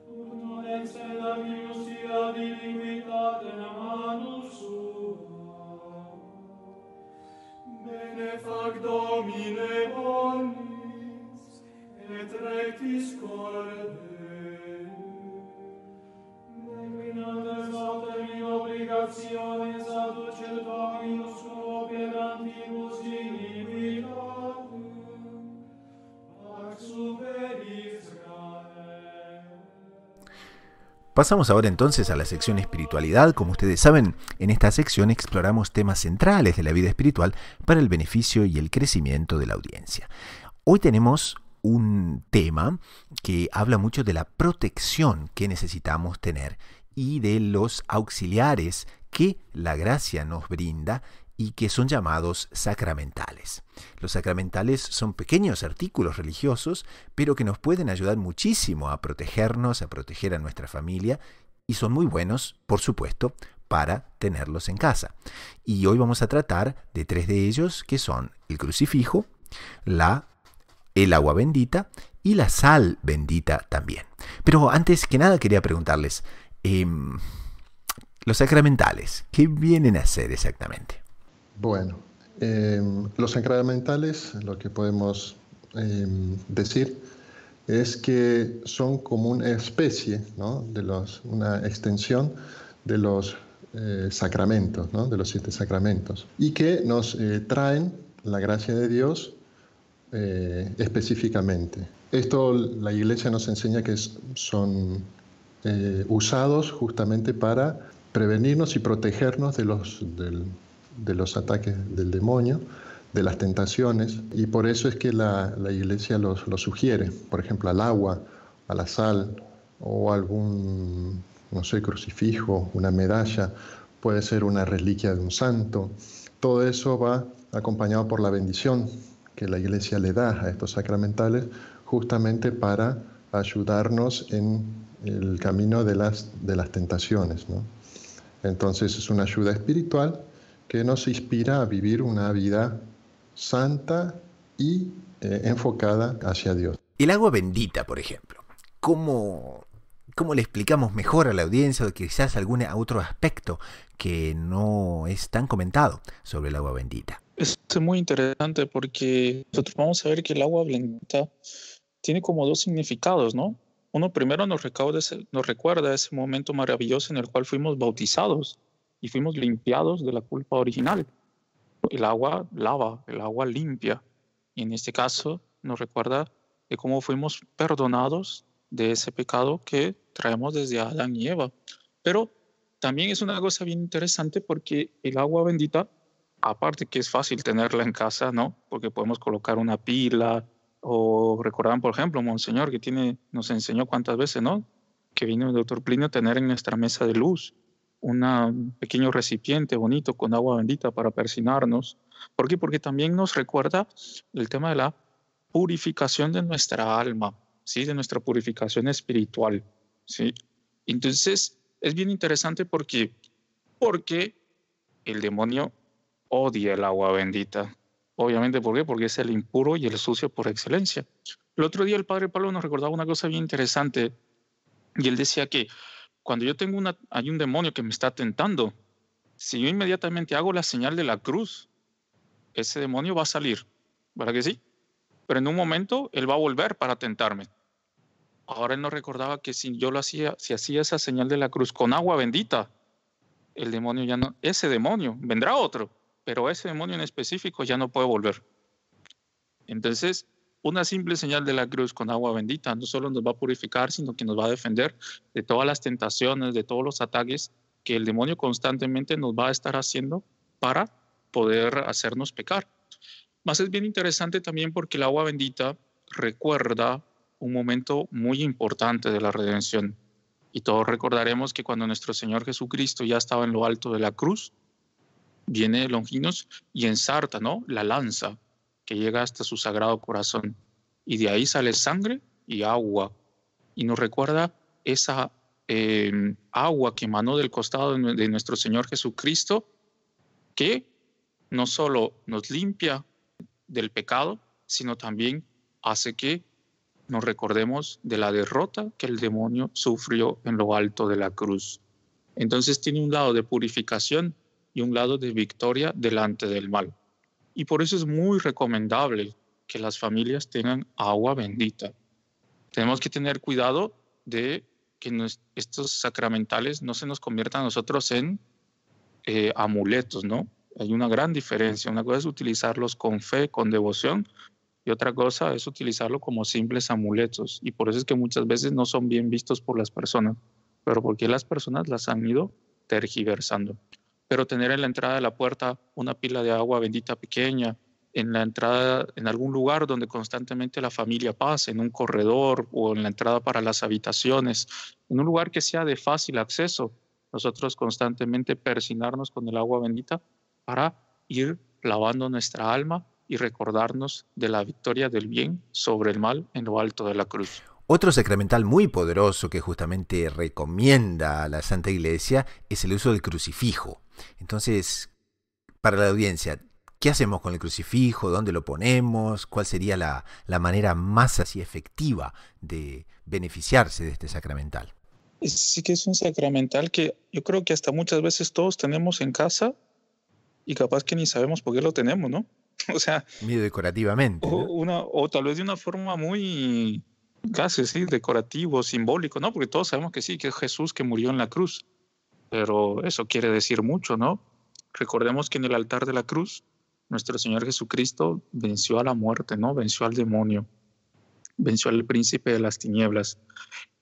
ut non excedat minutia di iniquitate manus sua. Bene fac Domine bonis, et rectis corde. Nequinantes autem in obligationes aducet Dominus cum operantibus iniquitatis, Pasamos ahora entonces a la sección espiritualidad. Como ustedes saben, en esta sección exploramos temas centrales de la vida espiritual para el beneficio y el crecimiento de la audiencia. Hoy tenemos un tema que habla mucho de la protección que necesitamos tener y de los auxiliares que la gracia nos brinda y que son llamados sacramentales. Los sacramentales son pequeños artículos religiosos, pero que nos pueden ayudar muchísimo a protegernos, a proteger a nuestra familia, y son muy buenos, por supuesto, para tenerlos en casa. Y hoy vamos a tratar de 3 de ellos, que son el crucifijo, el agua bendita y la sal bendita también. Pero antes que nada quería preguntarles, los sacramentales, ¿qué vienen a hacer exactamente? Bueno, los sacramentales, lo que podemos decir es que son como una especie, ¿no?, una extensión de los sacramentos, ¿no?, de los 7 sacramentos, y que nos traen la gracia de Dios específicamente. Esto la Iglesia nos enseña que son usados justamente para prevenirnos y protegernos de los ataques del demonio, de las tentaciones, y por eso es que la Iglesia los sugiere, por ejemplo, al agua, a la sal o algún, no sé, crucifijo, una medalla, puede ser una reliquia de un santo. Todo eso va acompañado por la bendición que la Iglesia le da a estos sacramentales justamente para ayudarnos en el camino de las tentaciones, ¿no? Entonces es una ayuda espiritual que nos inspira a vivir una vida santa y enfocada hacia Dios. El agua bendita, por ejemplo, ¿cómo le explicamos mejor a la audiencia o quizás algún otro aspecto que no es tan comentado sobre el agua bendita? Es muy interesante porque nosotros vamos a ver que el agua bendita tiene como 2 significados, ¿no? Uno, primero nos recuerda ese momento maravilloso en el cual fuimos bautizados y fuimos limpiados de la culpa original. El agua lava, el agua limpia. Y en este caso nos recuerda de cómo fuimos perdonados de ese pecado que traemos desde Adán y Eva. Pero también es una cosa bien interesante porque el agua bendita, aparte que es fácil tenerla en casa, ¿no?, porque podemos colocar una pila, o recordaban, por ejemplo, Monseñor, que nos enseñó cuántas veces, ¿no?, que vino el doctor Plinio a tener en nuestra mesa de luz un pequeño recipiente bonito con agua bendita para persinarnos. ¿Por qué? Porque también nos recuerda el tema de la purificación de nuestra alma, ¿sí?, de nuestra purificación espiritual, ¿sí? Entonces, es bien interesante porque el demonio odia el agua bendita. Obviamente, ¿por qué? Porque es el impuro y el sucio por excelencia. El otro día el padre Pablo nos recordaba una cosa bien interesante y él decía que cuando yo hay un demonio que me está tentando, si yo inmediatamente hago la señal de la cruz, ese demonio va a salir, ¿verdad que sí? Pero en un momento él va a volver para tentarme. Ahora él nos recordaba que si hacía esa señal de la cruz con agua bendita, el demonio ya no, ese demonio, vendrá otro, pero ese demonio en específico ya no puede volver. Entonces, una simple señal de la cruz con agua bendita no solo nos va a purificar, sino que nos va a defender de todas las tentaciones, de todos los ataques que el demonio constantemente nos va a estar haciendo para poder hacernos pecar. Más es bien interesante también porque el agua bendita recuerda un momento muy importante de la redención. Y todos recordaremos que cuando nuestro Señor Jesucristo ya estaba en lo alto de la cruz, viene Longinos y ensarta, ¿no?, la lanza que llega hasta su sagrado corazón. Y de ahí sale sangre y agua. Y nos recuerda esa agua que emanó del costado de nuestro Señor Jesucristo, que no solo nos limpia del pecado, sino también hace que nos recordemos de la derrota que el demonio sufrió en lo alto de la cruz. Entonces tiene un lado de purificación y un lado de victoria delante del mal. Y por eso es muy recomendable que las familias tengan agua bendita. Tenemos que tener cuidado de que estos sacramentales no se nos conviertan a nosotros en amuletos, ¿no? Hay una gran diferencia. Una cosa es utilizarlos con fe, con devoción, y otra cosa es utilizarlo como simples amuletos. Y por eso es que muchas veces no son bien vistos por las personas, pero porque las personas las han ido tergiversando. Pero tener en la entrada de la puerta una pila de agua bendita pequeña, en la entrada, en algún lugar donde constantemente la familia pase, en un corredor o en la entrada para las habitaciones, en un lugar que sea de fácil acceso, nosotros constantemente persignarnos con el agua bendita para ir lavando nuestra alma y recordarnos de la victoria del bien sobre el mal en lo alto de la cruz. Otro sacramental muy poderoso que justamente recomienda a la Santa Iglesia es el uso del crucifijo. Entonces, para la audiencia, ¿qué hacemos con el crucifijo? ¿Dónde lo ponemos? ¿Cuál sería la manera más así efectiva de beneficiarse de este sacramental? Sí que es un sacramental que yo creo que hasta muchas veces todos tenemos en casa y capaz que ni sabemos por qué lo tenemos, ¿no? O sea, medio decorativamente, ¿no? o tal vez de una forma muy casi sí, decorativo, simbólico, ¿no? Porque todos sabemos que sí, que es Jesús que murió en la cruz, pero eso quiere decir mucho, ¿no? Recordemos que en el altar de la cruz, nuestro Señor Jesucristo venció a la muerte, ¿no? Venció al demonio, venció al príncipe de las tinieblas.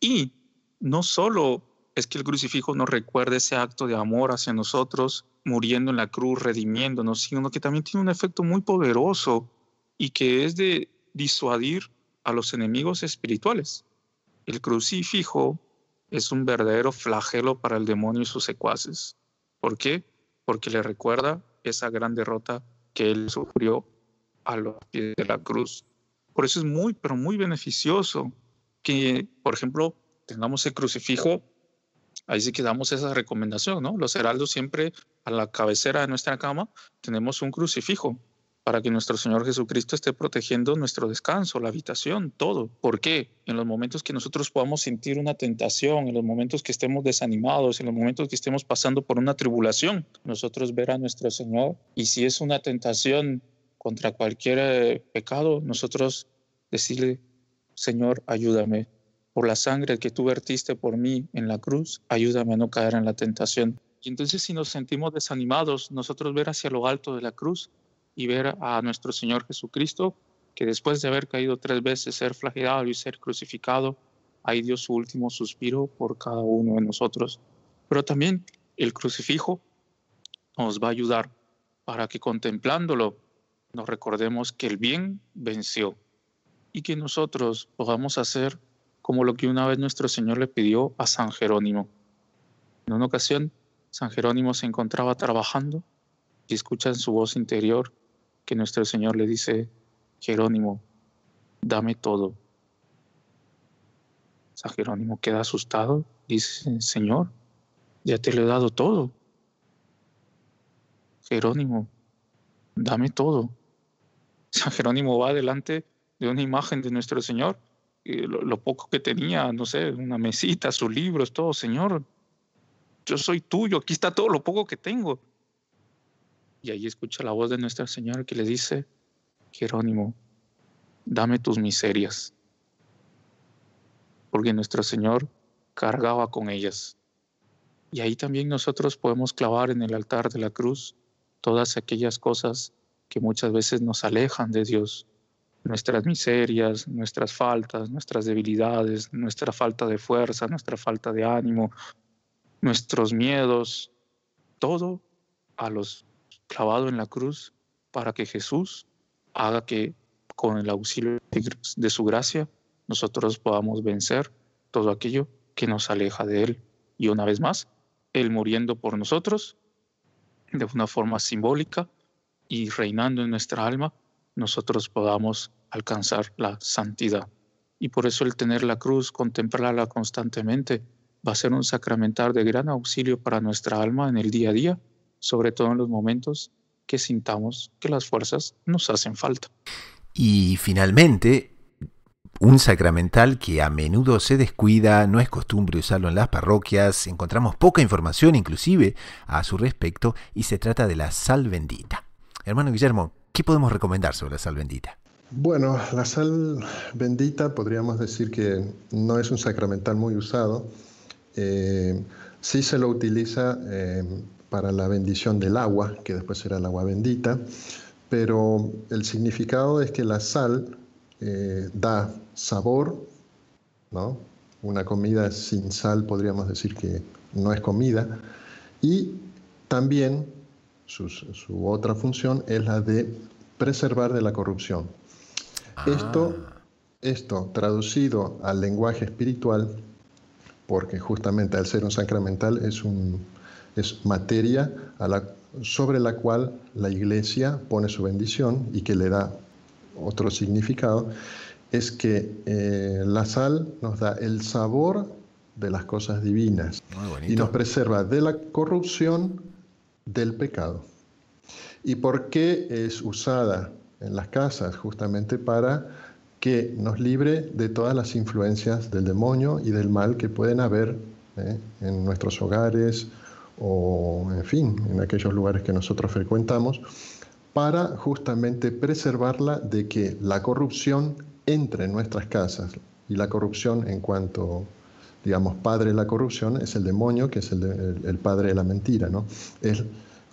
Y no solo es que el crucifijo nos recuerde ese acto de amor hacia nosotros, muriendo en la cruz, redimiéndonos, sino que también tiene un efecto muy poderoso y que es de disuadir a los enemigos espirituales. El crucifijo es un verdadero flagelo para el demonio y sus secuaces. ¿Por qué? Porque le recuerda esa gran derrota que él sufrió a los pies de la cruz. Por eso es muy, pero muy beneficioso que, por ejemplo, tengamos el crucifijo. Ahí sí que damos esa recomendación, ¿no? Los heraldos siempre a la cabecera de nuestra cama tenemos un crucifijo para que nuestro Señor Jesucristo esté protegiendo nuestro descanso, la habitación, todo. ¿Por qué? En los momentos que nosotros podamos sentir una tentación, en los momentos que estemos desanimados, en los momentos que estemos pasando por una tribulación, nosotros ver a nuestro Señor, y si es una tentación contra cualquier pecado, nosotros decirle, Señor, ayúdame. Por la sangre que tú vertiste por mí en la cruz, ayúdame a no caer en la tentación. Y entonces si nos sentimos desanimados, nosotros ver hacia lo alto de la cruz y ver a nuestro Señor Jesucristo, que después de haber caído 3 veces, ser flagelado y ser crucificado, ahí dio su último suspiro por cada uno de nosotros. Pero también el crucifijo nos va a ayudar para que contemplándolo nos recordemos que el bien venció y que nosotros podamos hacer como lo que una vez nuestro Señor le pidió a San Jerónimo. En una ocasión, San Jerónimo se encontraba trabajando y escucha en su voz interior que nuestro Señor le dice, Jerónimo, dame todo. San Jerónimo queda asustado, dice, Señor, ya te lo he dado todo. Jerónimo, dame todo. San Jerónimo va delante de una imagen de nuestro Señor, lo poco que tenía, no sé, una mesita, sus libros, todo, Señor, yo soy tuyo, aquí está todo lo poco que tengo. Y ahí escucha la voz de nuestra Señora que le dice, Jerónimo, dame tus miserias. Porque nuestro Señor cargaba con ellas. Y ahí también nosotros podemos clavar en el altar de la cruz todas aquellas cosas que muchas veces nos alejan de Dios. Nuestras miserias, nuestras faltas, nuestras debilidades, nuestra falta de fuerza, nuestra falta de ánimo, nuestros miedos, todo a los clavado en la cruz para que Jesús haga que con el auxilio de su gracia nosotros podamos vencer todo aquello que nos aleja de Él. Y una vez más, Él muriendo por nosotros de una forma simbólica y reinando en nuestra alma, nosotros podamos alcanzar la santidad. Y por eso el tener la cruz, contemplarla constantemente, va a ser un sacramental de gran auxilio para nuestra alma en el día a día, sobre todo en los momentos que sintamos que las fuerzas nos hacen falta. Y finalmente, un sacramental que a menudo se descuida, no es costumbre usarlo en las parroquias, encontramos poca información inclusive a su respecto, y se trata de la sal bendita. Hermano Guillermo, ¿qué podemos recomendar sobre la sal bendita? Bueno, la sal bendita podríamos decir que no es un sacramental muy usado. Sí se lo utiliza para la bendición del agua, que después será el agua bendita, pero el significado es que la sal da sabor, ¿no? Una comida sin sal podríamos decir que no es comida. Y también su otra función es la de preservar de la corrupción. Esto traducido al lenguaje espiritual, porque justamente al ser un sacramental es materia sobre la cual la Iglesia pone su bendición y que le da otro significado, es que la sal nos da el sabor de las cosas divinas y nos preserva de la corrupción, del pecado. ¿Y por qué es usada en las casas? Justamente para que nos libre de todas las influencias del demonio y del mal que pueden haber en nuestros hogares o, en fin, en aquellos lugares que nosotros frecuentamos, para justamente preservarla de que la corrupción entre en nuestras casas. Y la corrupción, en cuanto, digamos, padre de la corrupción, es el demonio, que es el padre de la mentira, ¿no? Es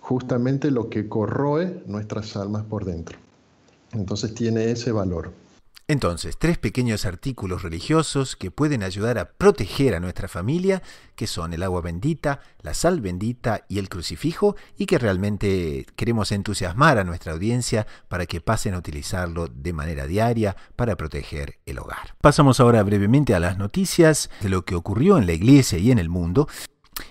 justamente lo que corroe nuestras almas por dentro. Entonces tiene ese valor. Entonces, 3 pequeños artículos religiosos que pueden ayudar a proteger a nuestra familia, que son el agua bendita, la sal bendita y el crucifijo, y que realmente queremos entusiasmar a nuestra audiencia para que pasen a utilizarlo de manera diaria para proteger el hogar. Pasamos ahora brevemente a las noticias de lo que ocurrió en la iglesia y en el mundo.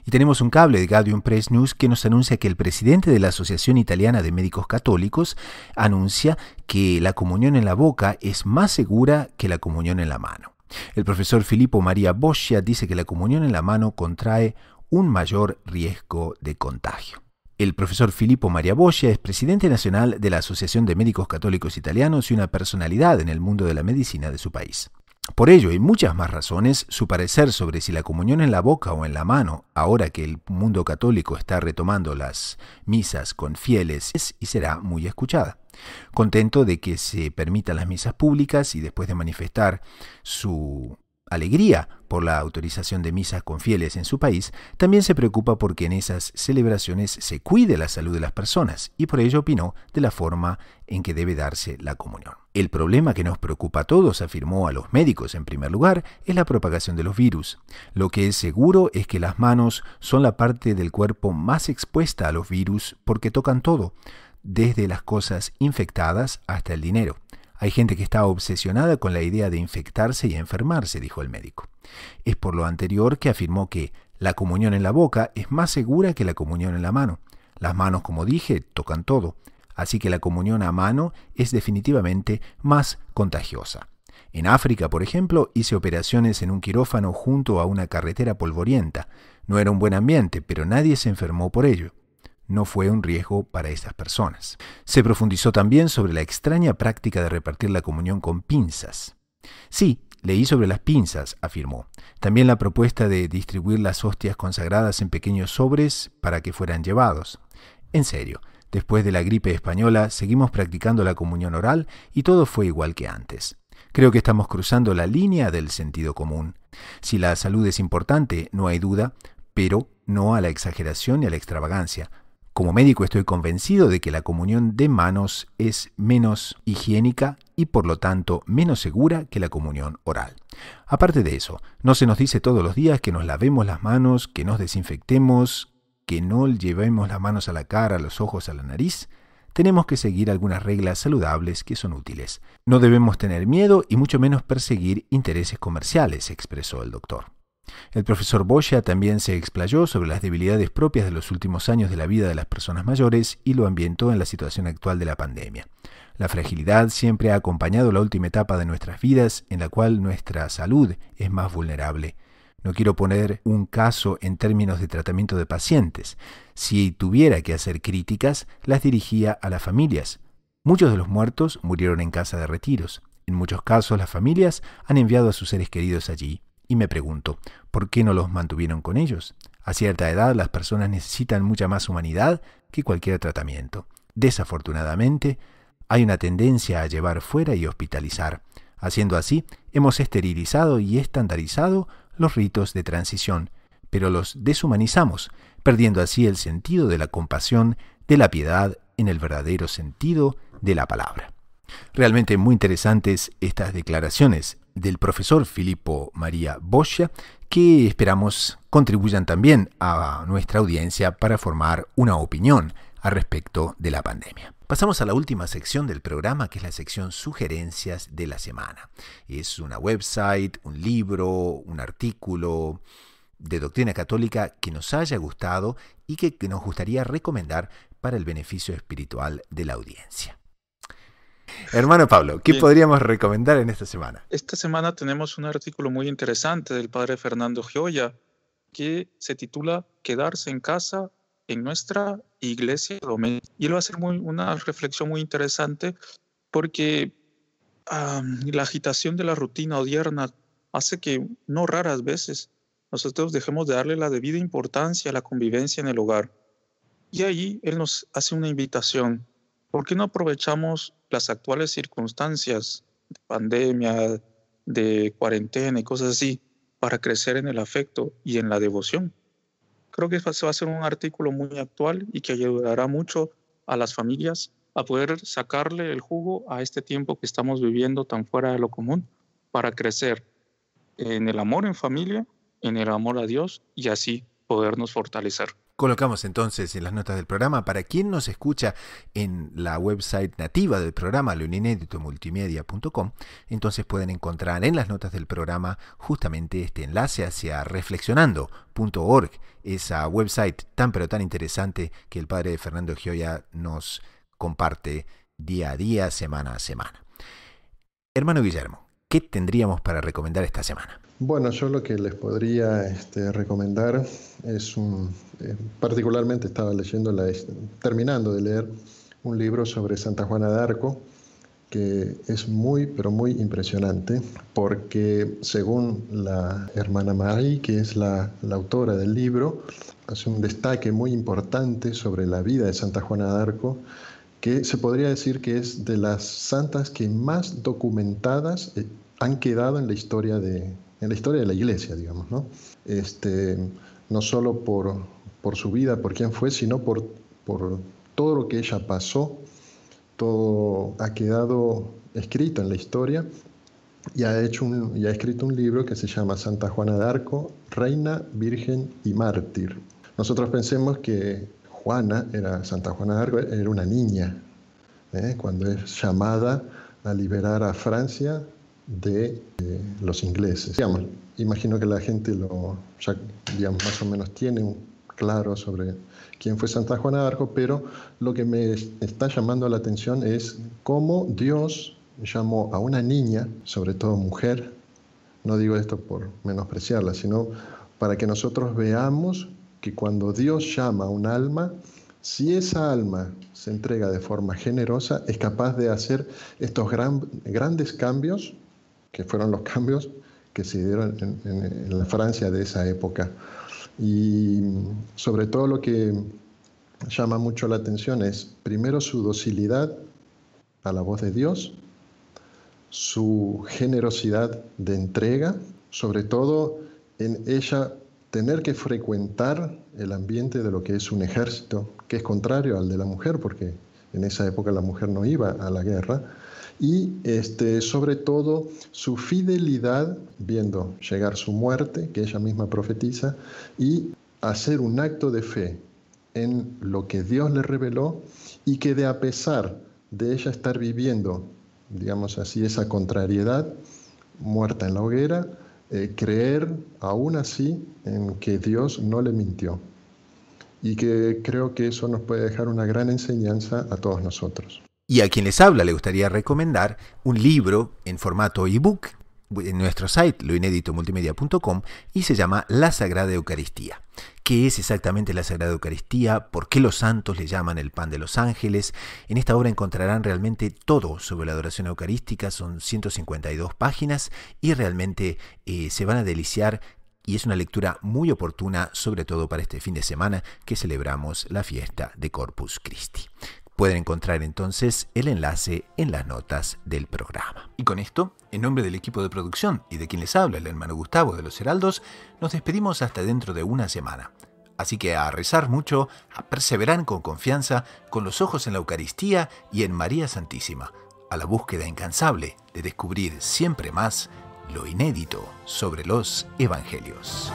Y tenemos un cable de Gaudium Press News que nos anuncia que el presidente de la Asociación Italiana de Médicos Católicos anuncia que la comunión en la boca es más segura que la comunión en la mano. El profesor Filippo Maria Boscia dice que la comunión en la mano contrae un mayor riesgo de contagio. El profesor Filippo Maria Boscia es presidente nacional de la Asociación de Médicos Católicos Italianos y una personalidad en el mundo de la medicina de su país. Por ello y muchas más razones, su parecer sobre si la comunión en la boca o en la mano, ahora que el mundo católico está retomando las misas con fieles, es y será muy escuchada. Contento de que se permitan las misas públicas y después de manifestar su alegría por la autorización de misas con fieles en su país, también se preocupa porque en esas celebraciones se cuide la salud de las personas y por ello opinó de la forma en que debe darse la comunión. El problema que nos preocupa a todos, afirmó a los médicos en primer lugar, es la propagación de los virus. Lo que es seguro es que las manos son la parte del cuerpo más expuesta a los virus porque tocan todo, desde las cosas infectadas hasta el dinero. Hay gente que está obsesionada con la idea de infectarse y enfermarse, dijo el médico. Es por lo anterior que afirmó que la comunión en la boca es más segura que la comunión en la mano. Las manos, como dije, tocan todo, así que la comunión a mano es definitivamente más contagiosa. En África, por ejemplo, hice operaciones en un quirófano junto a una carretera polvorienta. No era un buen ambiente, pero nadie se enfermó por ello. No fue un riesgo para estas personas. Se profundizó también sobre la extraña práctica de repartir la comunión con pinzas. Sí, leí sobre las pinzas, afirmó. También la propuesta de distribuir las hostias consagradas en pequeños sobres para que fueran llevados. En serio, después de la gripe española seguimos practicando la comunión oral y todo fue igual que antes. Creo que estamos cruzando la línea del sentido común. Si la salud es importante, no hay duda, pero no a la exageración y a la extravagancia. Como médico estoy convencido de que la comunión de manos es menos higiénica y por lo tanto menos segura que la comunión oral. Aparte de eso, no se nos dice todos los días que nos lavemos las manos, que nos desinfectemos, que no llevemos las manos a la cara, a los ojos, a la nariz. Tenemos que seguir algunas reglas saludables que son útiles. No debemos tener miedo y mucho menos perseguir intereses comerciales, expresó el doctor. El profesor Boscia también se explayó sobre las debilidades propias de los últimos años de la vida de las personas mayores y lo ambientó en la situación actual de la pandemia. La fragilidad siempre ha acompañado la última etapa de nuestras vidas en la cual nuestra salud es más vulnerable. No quiero poner un caso en términos de tratamiento de pacientes. Si tuviera que hacer críticas, las dirigía a las familias. Muchos de los muertos murieron en casa de retiros. En muchos casos las familias han enviado a sus seres queridos allí. Y me pregunto, ¿por qué no los mantuvieron con ellos? A cierta edad las personas necesitan mucha más humanidad que cualquier tratamiento. Desafortunadamente, hay una tendencia a llevar fuera y hospitalizar. Haciendo así, hemos esterilizado y estandarizado los ritos de transición, pero los deshumanizamos, perdiendo así el sentido de la compasión, de la piedad, en el verdadero sentido de la palabra. Realmente muy interesantes estas declaraciones. del profesor Filippo María Boscia, que esperamos contribuyan también a nuestra audiencia para formar una opinión al respecto de la pandemia. Pasamos a la última sección del programa, que es la sección Sugerencias de la Semana. Es una website, un libro, un artículo de doctrina católica que nos haya gustado y que nos gustaría recomendar para el beneficio espiritual de la audiencia. Hermano Pablo, ¿qué podríamos recomendar en esta semana? Esta semana tenemos un artículo muy interesante del padre Fernando Gioia que se titula Quedarse en casa en nuestra iglesia doméstica. Y él va a hacer una reflexión muy interesante porque la agitación de la rutina odierna hace que no raras veces nosotros dejemos de darle la debida importancia a la convivencia en el hogar. Y ahí él nos hace una invitación. ¿Por qué no aprovechamos las actuales circunstancias de pandemia, de cuarentena y cosas así para crecer en el afecto y en la devoción? Creo que va a ser un artículo muy actual y que ayudará mucho a las familias a poder sacarle el jugo a este tiempo que estamos viviendo tan fuera de lo común para crecer en el amor en familia, en el amor a Dios y así podernos fortalecer. Colocamos entonces en las notas del programa, para quien nos escucha en la website nativa del programa, loinéditomultimedia.com, entonces pueden encontrar en las notas del programa justamente este enlace hacia reflexionando.org, esa website tan pero tan interesante que el padre Fernando Gioia nos comparte día a día, semana a semana. Hermano Guillermo, ¿qué tendríamos para recomendar esta semana? Bueno, yo lo que les podría recomendar es particularmente estaba terminando de leer un libro sobre Santa Juana de Arco, que es muy, pero muy impresionante, porque según la hermana Marie, que es la autora del libro, hace un destaque muy importante sobre la vida de Santa Juana de Arco, que se podría decir que es de las santas que más documentadas han quedado en la historia de la Iglesia, digamos, ¿no? No solo por su vida, por quién fue, sino por todo lo que ella pasó. Todo ha quedado escrito en la historia y ha escrito un libro que se llama Santa Juana de Arco, Reina, Virgen y Mártir. Nosotros pensemos que Santa Juana de Arco era una niña, cuando es llamada a liberar a Francia de los ingleses. Imagino que la gente ya más o menos tiene claro sobre quién fue Santa Juana de Arco, pero lo que me está llamando la atención es cómo Dios llamó a una niña, sobre todo mujer, no digo esto por menospreciarla, sino para que nosotros veamos que cuando Dios llama a un alma, si esa alma se entrega de forma generosa, es capaz de hacer estos grandes cambios, que fueron los cambios que se dieron en la Francia de esa época. Y sobre todo lo que llama mucho la atención es, primero, su docilidad a la voz de Dios, su generosidad de entrega, sobre todo en ella tener que frecuentar el ambiente de lo que es un ejército, que es contrario al de la mujer, porque en esa época la mujer no iba a la guerra, y sobre todo su fidelidad, viendo llegar su muerte, que ella misma profetiza, y hacer un acto de fe en lo que Dios le reveló, y que a pesar de ella estar viviendo, digamos así, esa contrariedad, muerta en la hoguera, creer aún así en que Dios no le mintió. Y que creo que eso nos puede dejar una gran enseñanza a todos nosotros. Y a quien les habla le gustaría recomendar un libro en formato ebook en nuestro site loinéditomultimedia.com y se llama La Sagrada Eucaristía. ¿Qué es exactamente la Sagrada Eucaristía? ¿Por qué los santos le llaman el pan de los ángeles? En esta obra encontrarán realmente todo sobre la adoración eucarística, son 152 páginas y realmente se van a deliciar. Y es una lectura muy oportuna, sobre todo para este fin de semana que celebramos la fiesta de Corpus Christi. Pueden encontrar entonces el enlace en las notas del programa. Y con esto, en nombre del equipo de producción y de quien les habla, el hermano Gustavo de los Heraldos, nos despedimos hasta dentro de una semana. Así que a rezar mucho, a perseverar con confianza, con los ojos en la Eucaristía y en María Santísima, a la búsqueda incansable de descubrir siempre más lo inédito sobre los evangelios.